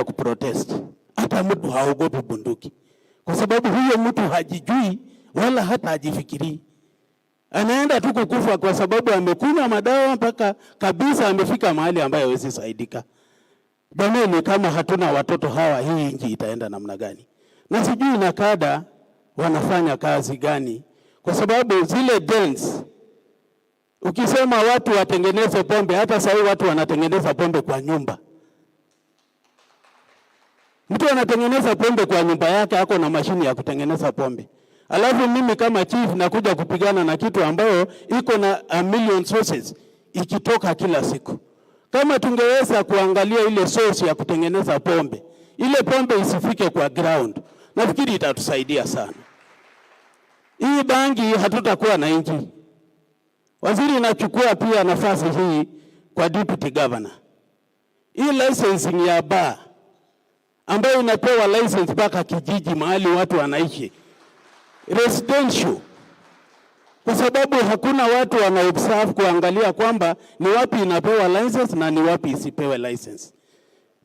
kuprotest. Hata mtu haogopi bunduki, kwa sababu huyo mtu hajijui wala hata hajifikiri. Anaenda tu kukufa kwa sababu amekunywa madawa mpaka kabisa amefika mahali ambayo hawezi saidika. Jamani, kama hatuna watoto hawa, hii nchi itaenda namna gani? Na sijui na kada wanafanya kazi gani, kwa sababu zile dens, ukisema watu watengeneze pombe, hata sasa watu wanatengeneza pombe kwa nyumba. Mtu anatengeneza pombe kwa nyumba yake, ako na mashini ya kutengeneza pombe. Alafu mimi kama chief nakuja kupigana na kitu ambayo iko na a million sources ikitoka kila siku. Kama tungeweza kuangalia ile source ya kutengeneza pombe, ile pombe isifike kwa ground, nafikiri itatusaidia sana. Hii bangi hatutakuwa na nchi. Waziri nachukua pia nafasi hii kwa deputy governor. Hii licensing ya bar ambayo inapewa license mpaka kijiji mahali watu wanaishi, residential, kwa sababu hakuna watu wanaobserve kuangalia kwamba ni wapi inapewa license na ni wapi isipewe license.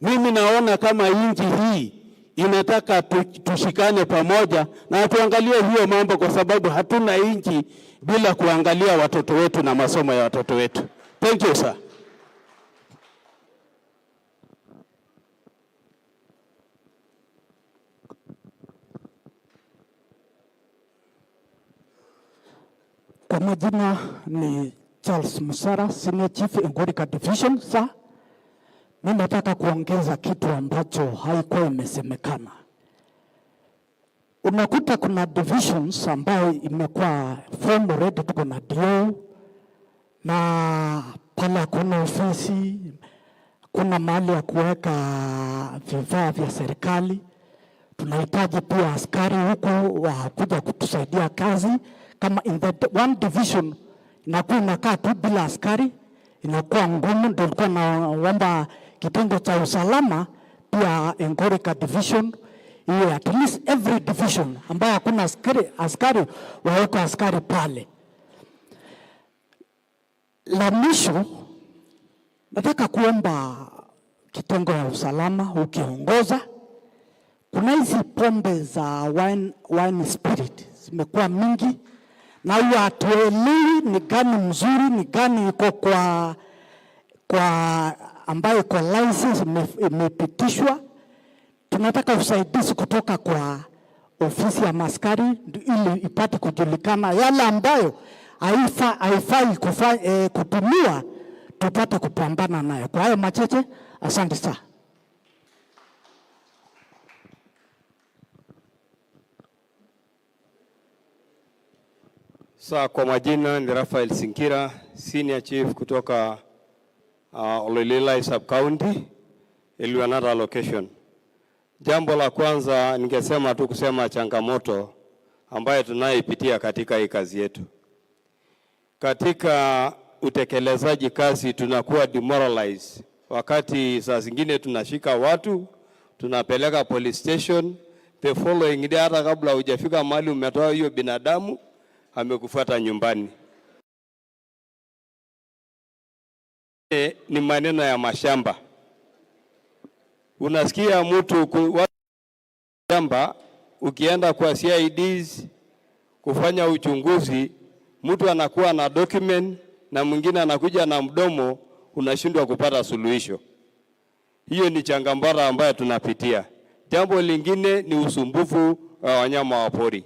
Mimi naona kama nchi hii inataka tushikane pamoja na tuangalie hiyo mambo, kwa sababu hatuna nchi bila kuangalia watoto wetu na masomo ya watoto wetu. Thank you, sir. Kwa majina ni Charles Musara, Senior Chief Ngorika Division. Sir, mimi nataka kuongeza kitu ambacho haikuwa imesemekana. Unakuta kuna divisions ambayo imekuwa form already, tuko na DO na pale kuna ofisi, kuna mahali ya kuweka vifaa vya serikali. Tunahitaji pia askari huko wa kuja kutusaidia kazi. Kama in the one division inakuwa inakaa tu bila askari, inakuwa ngumu. Ndio tulikuwa naomba kitengo cha usalama pia Ngorika Division, hiyo at least every division ambayo hakuna askari waweke askari pale. La mwisho, nataka kuomba kitengo ya usalama ukiongoza, kuna hizi pombe za wine spirit zimekuwa mingi, na huwa hatuelewi ni gani mzuri, ni gani iko kwa ambayo kwa license imepitishwa. Tunataka usaidizi kutoka kwa ofisi ya maskari ili ipate kujulikana yale ambayo haifai kutumiwa, tupate kupambana nayo. Kwa hayo machache, asante sana. Kwa majina ni Rafael Sinkira, Senior Chief kutoka Ololilai Sub-County, Elwanara location. Jambo la kwanza ningesema tu kusema changamoto ambayo tunaipitia katika hii kazi yetu. Katika utekelezaji kazi tunakuwa demoralized. Wakati saa zingine tunashika watu, tunapeleka police station, the following day hata kabla hujafika mahali umetoa hiyo binadamu, amekufuata nyumbani. Ni maneno ya mashamba. Unasikia mtu shamba, ukienda kwa CIDs kufanya uchunguzi, mtu anakuwa na document na mwingine anakuja na mdomo, unashindwa kupata suluhisho. Hiyo ni changamoto ambayo tunapitia. Jambo lingine ni usumbufu wa wanyama wa pori.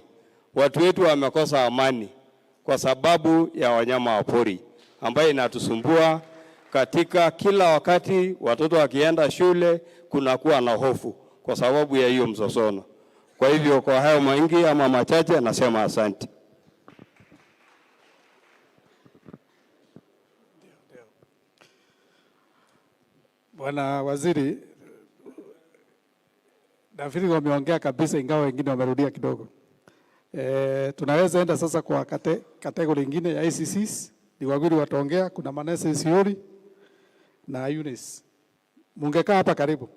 Watu wetu wamekosa amani kwa sababu ya wanyama wa pori, ambayo inatusumbua katika kila wakati. Watoto wakienda shule kunakuwa na hofu kwa sababu ya hiyo mzozono. Kwa hivyo kwa hayo mengi ama machache nasema asante. Bwana Waziri, nafikiri wameongea kabisa, ingawa wengine wamerudia kidogo. Tunaweza enda sasa kwa kategori nyingine ya ICCs. Ni wawili wataongea, kuna Manase Isiori na Eunice. Mungekaa hapa karibu.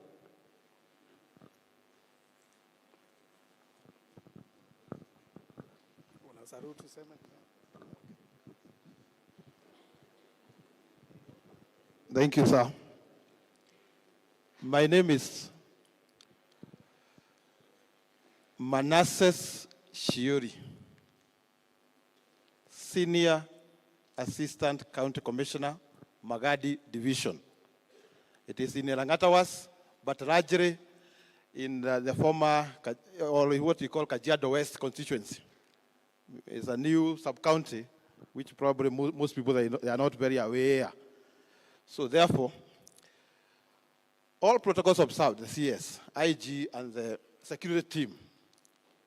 Thank you, sir. My name is Manasseh Shiuri, Senior Assistant County Commissioner, Magadi Division. It is in Langatawas, but largely in the former, or what we call Kajiado West constituency. It's a new sub-county, which probably most people they are not very aware. So therefore, all protocols observed, the CS, IG, and the security team,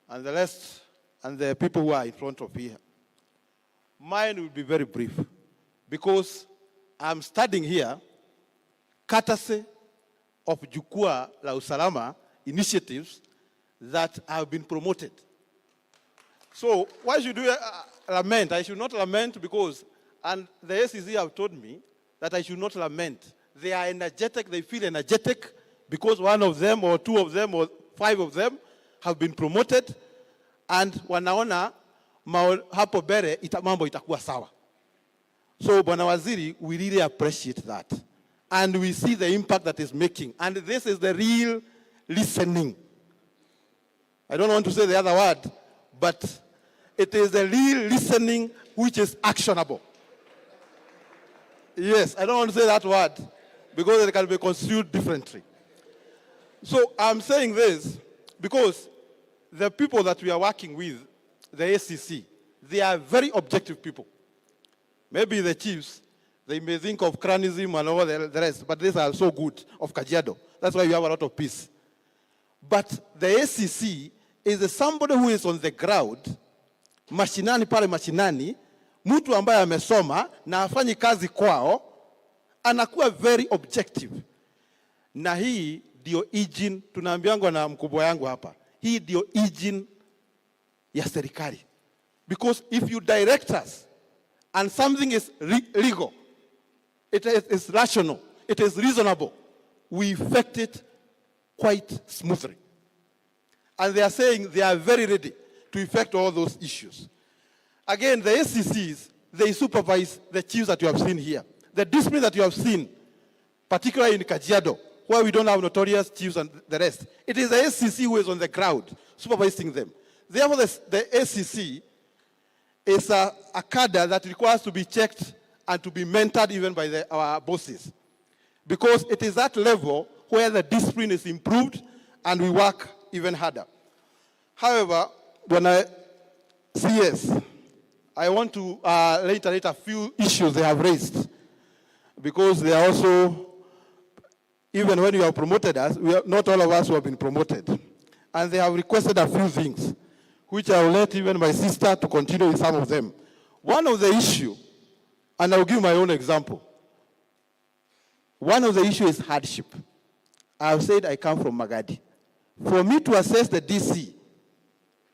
and the rest, and the people who are in front of here. Mine will be very brief, because I'm studying here courtesy of Jukwaa la Usalama initiatives that have been promoted. So why should we lament? I should not lament because, and the ACC have told me that I should not lament. They are energetic, they feel energetic because one of them or two of them or five of them have been promoted, and wanaona hapo bere mambo itakuwa sawa. So Bwana Waziri, we really appreciate that. And we see the impact that is making. And this is the real listening. I don't want to say the other word, but it is the real listening which is actionable. Yes, I don't want to say that word because it can be construed differently. So I'm saying this because the people that we are working with, the ACC, they are very objective people. Maybe the chiefs, they may think of cronyism and all the rest, but these are so good of Kajiado. That's why we have a lot of peace. But the ACC is somebody who is on the ground, mashinani pale mashinani, mtu ambaye amesoma na afanyi kazi kwao, anakuwa very objective. Na hii ndio engine, tunaambiangwa na mkubwa yangu hapa, hii ndio engine ya serikali. Because if you direct us and something is legal, it is rational, it is reasonable, we effect it quite smoothly. And they are saying they are very ready to effect all those issues. Again, the ACCs, they supervise the chiefs that you have seen here. The discipline that you have seen, particularly in Kajiado, where we don't have notorious chiefs and the rest, it is the ACC who is on the ground supervising them. Therefore, the ACC is a cadre that requires to be checked and to be mentored even by our bosses. Because it is that level where the discipline is improved and we work even harder. However, when I CS, I want to reiterate a few issues they have raised. Because they are also, even when you have promoted us, not all of us who have been promoted. And they have requested a few things, which I will let even my sister to continue with some of them. One of the issue, and I'll give my own example. One of the issues is hardship. I've said I come from Magadi. For me to assess the DC,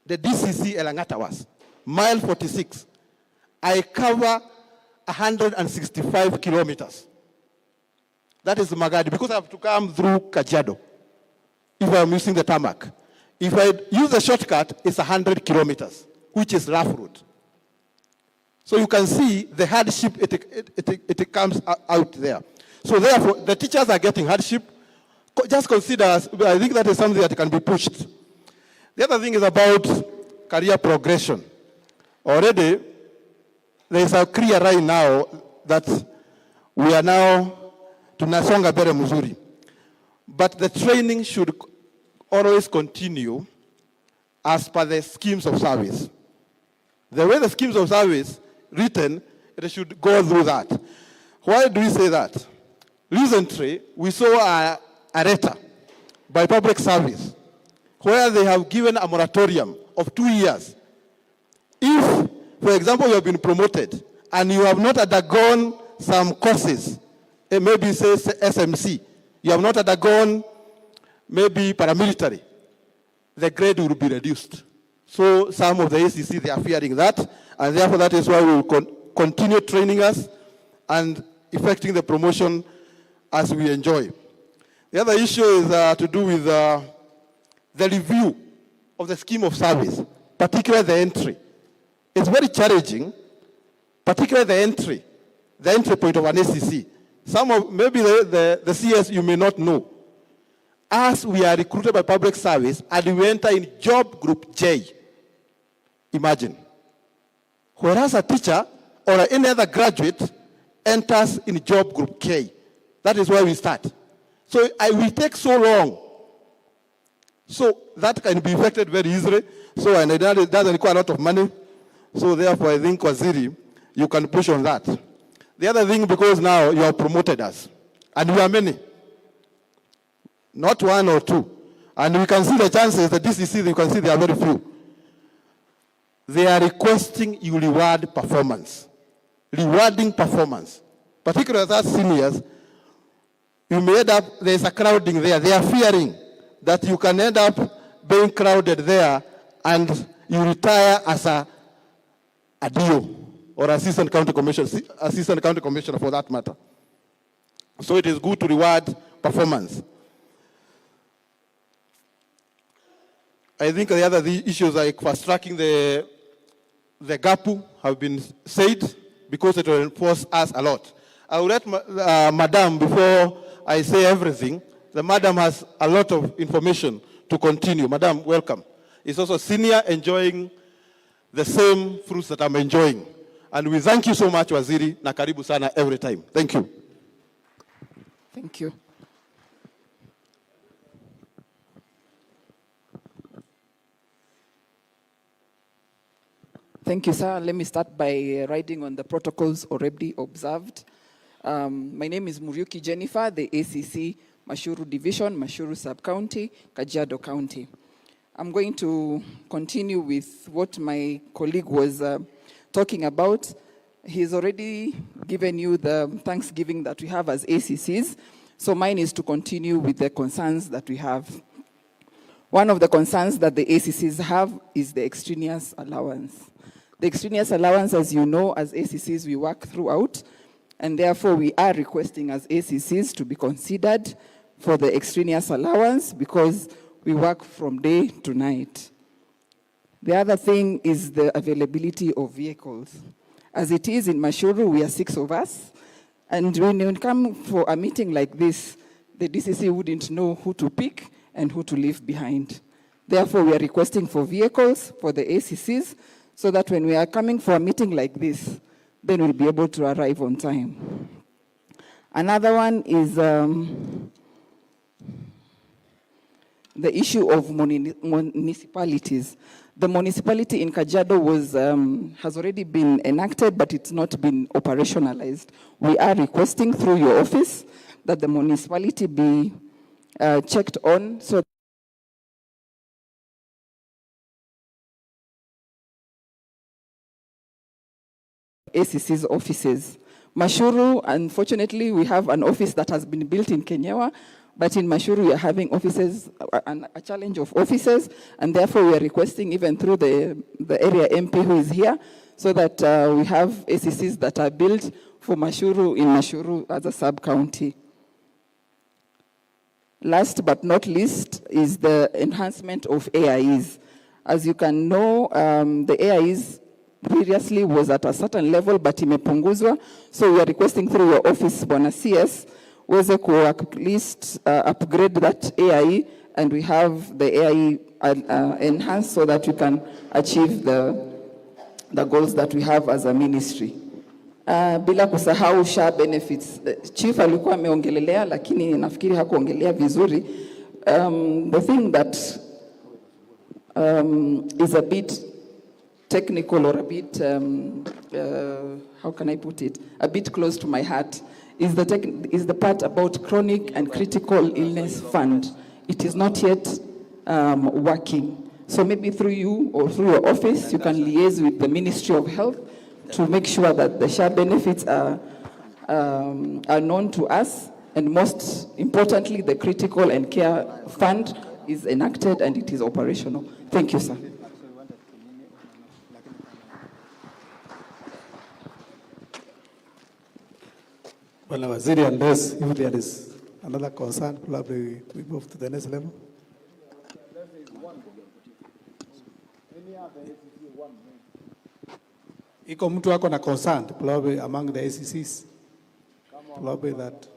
the DCC Elangatawas, mile 46, I cover 165 kilometers. That is Magadi, because I have to come through Kajiado if I'm using the tarmac. If I use the shortcut, it's 100 kilometers, which is rough road. So you can see the hardship, it comes out there. So therefore, the teachers are getting hardship. Just consider, I think that is something that can be pushed. The other thing is about career progression. Already, there is a clear right now that we are now tunasonga bere mzuri. But the training should always continue as per the schemes of service. The way the schemes of service written, it should go through that. Why do we say that? Recently, we saw a letter by public service where they have given a moratorium of 2 years. If, for example, you have been promoted and you have not undergone some courses, maybe say SMC, you have not undergone maybe paramilitary, the grade will be reduced. So some of the ACC, they are fearing that, and therefore that is why we will continue training us and effecting the promotion as we enjoy. The other issue is to do with the review of the scheme of service, particularly the entry. It's very challenging, particularly the entry point of an ACC. Some of, maybe the CS you may not know. as we are recruited by public service and we enter in job group J. Imagine. Whereas a teacher or any other graduate enters in job group K. That is where we start. So it will take so long. So that can be effected very easily. So and it doesn't require a lot of money. So therefore I think Waziri, you can push on that. The other thing, because now you have promoted us. And we are many. Not one or two. And we can see the chances, the DCC, you can see they are very few. They are requesting you reward performance. Rewarding performance. Particularly as seniors, you may end up, there's a crowding there. They are fearing that you can end up being crowded there and you retire as a DO or assistant county commissioner for that matter. So it is good to reward performance. I think the other issues like fast-tracking the GAPU have been said because it will enforce us a lot. I will let Madam, before I say everything, the Madam has a lot of information to continue. Madam, welcome. Is also senior, enjoying the same fruits that I'm enjoying. And we thank you so much, Waziri, na karibu sana every time. Thank you. Thank you. Thank you, sir. Let me start by riding on the protocols already observed. My name is Muriuki Jennifer, the ACC Mashuru Division, Mashuru Sub-County, Kajiado County. I'm going to continue with what my colleague was talking about. He's already given you the Thanksgiving that we have as ACCs, so mine is to continue with the concerns that we have. One of the concerns that the ACCs have is the extraneous allowance. The extraneous allowance, as you know, as ACCs, we work throughout, and therefore we are requesting as ACCs to be considered for the extraneous allowance because we work from day to night. The other thing is the availability of vehicles. As it is in Mashuru, we are 6 of us, and when you come for a meeting like this, the DCC wouldn't know who to pick and who to leave behind. Therefore, we are requesting for vehicles for the ACCs so that when we are coming for a meeting like this, then we'll be able to arrive on time. Another one is the issue of municipalities. The municipality in Kajiado has already been enacted, but it's not been operationalized. We are requesting through your office that the municipality be checked on so ACC's offices. Mashuru, unfortunately, we have an office that has been built in Kenyawa, but in Mashuru we are having offices, a challenge of offices, and therefore we are requesting even through the area MP who is here, so that we have ACCs that are built for Mashuru in Mashuru as a sub-county. Last but not least is the enhancement of AIEs. As you can know, the AIEs previously was at a certain level, but imepunguzwa. So we are requesting through your office, Bwana CS, weze ku at least upgrade that AIE, and we have the AIE enhanced so that we can achieve the goals that we have as a ministry. Bila kusahau SHA benefits. Chief alikuwa ameongelelea, lakini nafikiri hakuongelea vizuri. The thing that is a bit technical or a bit, how can I put it, a bit close to my heart, is the part about chronic and critical illness fund. It is not yet working. So maybe through you or through your office, you can liaise with the Ministry of Health to make sure that the SHA benefits are known to us, and most importantly, the critical and care fund is enacted and it is operational. Thank you, sir. Well, Waziri, unless if there is another concern, probably we move to the next level. Iko mtu wako na concerned, probably among the ACCs, probably that.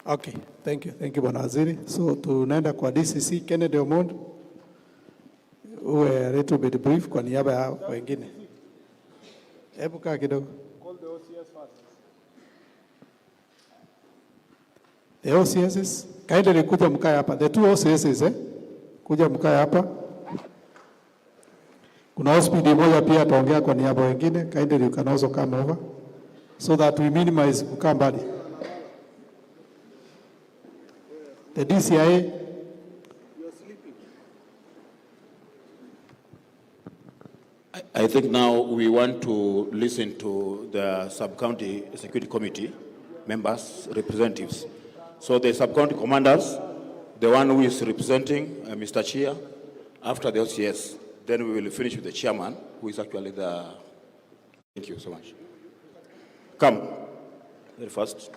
Okay, thank you Bwana Waziri. So tunaenda kwa DCC Kennedy Omondi. Uwe a little bit brief kwa niaba ya wengine. Hebu kaa kidogo. Call the OCS first. The OCSs, kindly kuja mkae hapa. The two OCSs, kuja mkae hapa. Kuna hospidi moja pia ataongea kwa niaba wengine. Kindly you can also come over so that we minimize kukaa mbali. The DCI. I think now we want to listen to the Sub-County Security Committee members, representatives. So the Sub-County commanders, the one who is representing Mr. Chia, after the OCS, then we will finish with the chairman, who is actually the... Thank you so much. Come, very first.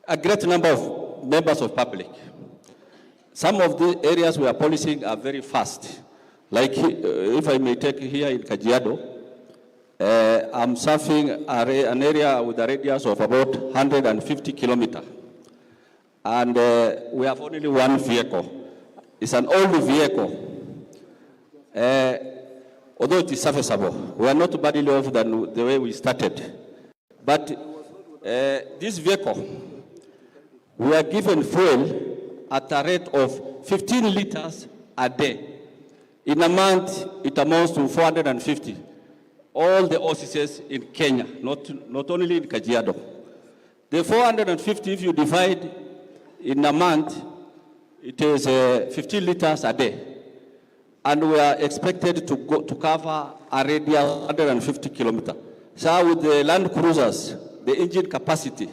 A great number of members of public. Some of the areas we are policing are very fast. Like if I may take here in Kajiado, I'm surfing an area with a radius of about 150 kilometers. And we have only one vehicle. It's an old vehicle. Although it is serviceable, we are not badly off than the way we started. But this vehicle, we are given fuel at a rate of 15 liters a day. In a month, it amounts to 450. All the offices in Kenya, not only in Kajiado. The 450, if you divide in a month, it is 15 liters a day. And we are expected to cover a radius of 150 kilometers. So with the Land Cruisers, the engine capacity,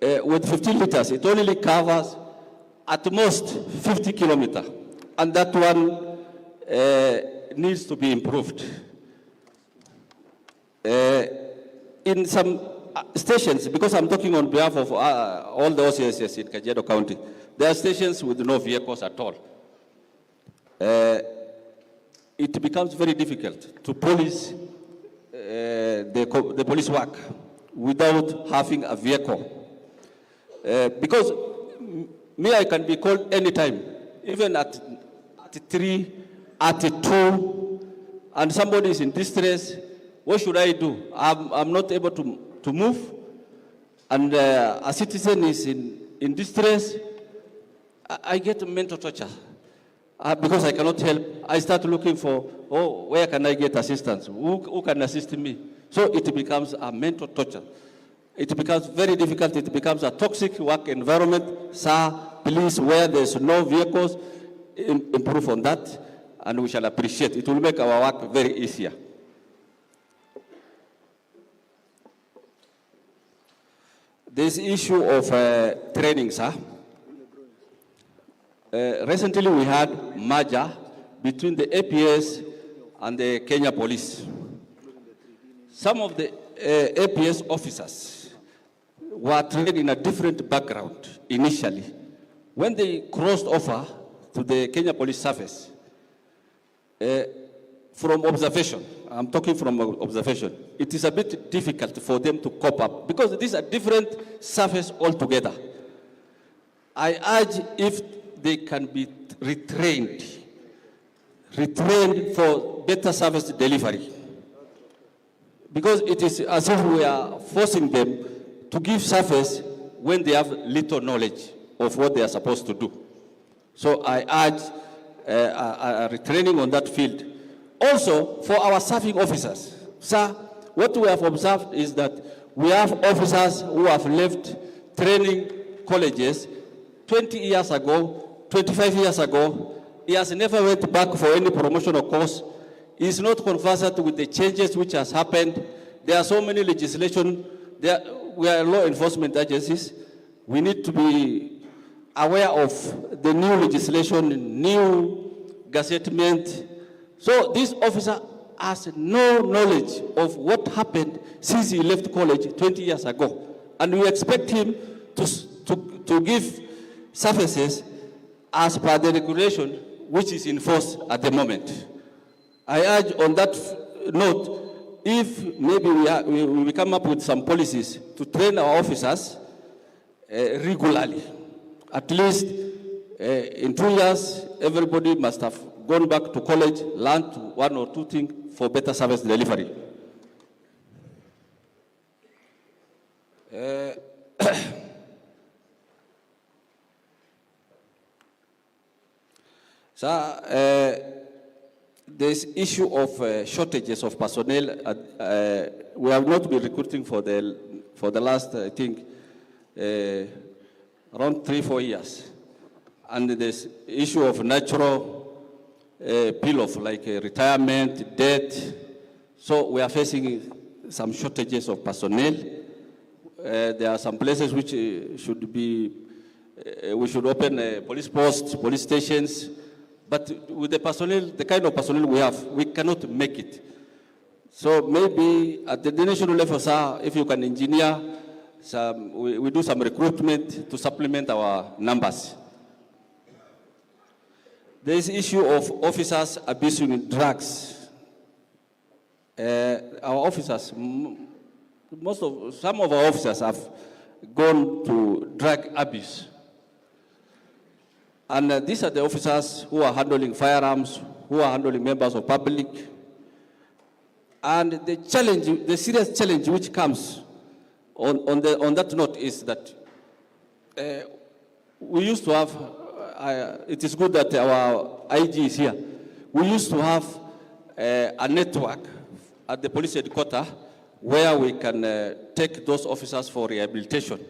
with 15 liters, it only covers at most 50 kilometers. And that one needs to be improved. In some stations, because I'm talking on behalf of all the OCSs in Kajiado County, there are stations with no vehicles at all. It becomes very difficult to police the police work without having a vehicle. Because me, I can be called anytime, even at 3, at 2, and somebody is in distress. What should I do? I'm not able to move, and a citizen is in distress. I get mental torture because I cannot help. I start looking for, where can I get assistance? Who can assist me? So it becomes a mental torture. It becomes very difficult. It becomes a toxic work environment. Sir, please, where there's no vehicles, improve on that, and we shall appreciate. It will make our work very easier. This issue of training, sir. Recently we had merger between the APS and the Kenya Police. Some of the APS officers were trained in a different background initially. When they crossed over to the Kenya Police Service, from observation, I'm talking from observation, it is a bit difficult for them to cope up because these are different services altogether. I urge if they can be retrained for better service delivery. Because it is as if we are forcing them to give service when they have little knowledge of what they are supposed to do. So I urge a retraining on that field. Also, for our serving officers, sir, what we have observed is that we have officers who have left training colleges 20 years ago, 25 years ago. He has never went back for any promotional course. He is not conversant with the changes which has happened. There are so many legislation. We are law enforcement agencies. We need to be aware of the new legislation, new gazettement. So this officer has no knowledge of what happened since he left college 20 years ago. And we expect him to give services as per the regulation which is in force at the moment. I urge on that note, if maybe we come up with some policies to train our officers regularly. At least in 2 years, everybody must have gone back to college, learned one or two things for better service delivery. This issue of shortages of personnel, we have not been recruiting for the last, I think, around 3-4 years. And this issue of natural peel-off, like retirement, death. So we are facing some shortages of personnel. There are some places which should be, we should open police posts, police stations, but with the personnel, the kind of personnel we have, we cannot make it. So maybe at the national level, sir, if you can engineer some, we do some recruitment to supplement our numbers. There is issue of officers abusing drugs. Our officers, some of our officers have gone to drug abuse. And these are the officers who are handling firearms, who are handling members of public. And the challenge, the serious challenge which comes on that note is that we used to have, it is good that our IG is here. We used to have a network at the police headquarters where we can take those officers for rehabilitation.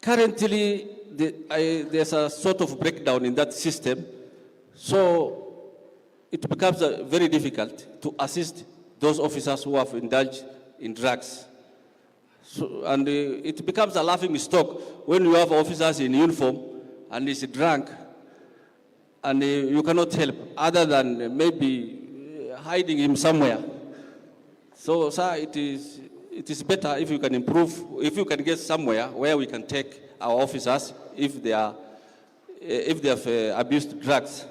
Currently, there's a sort of breakdown in that system, so it becomes very difficult to assist those officers who have indulged in drugs. So, and it becomes a laughing stock when you have officers in uniform and he's drunk, and you cannot help other than maybe hiding him somewhere. So, sir, it is better if you can improve, if you can get somewhere where we can take our officers if they have abused drugs.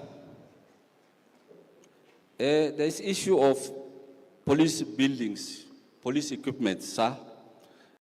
There is issue of police buildings, police equipment, sir.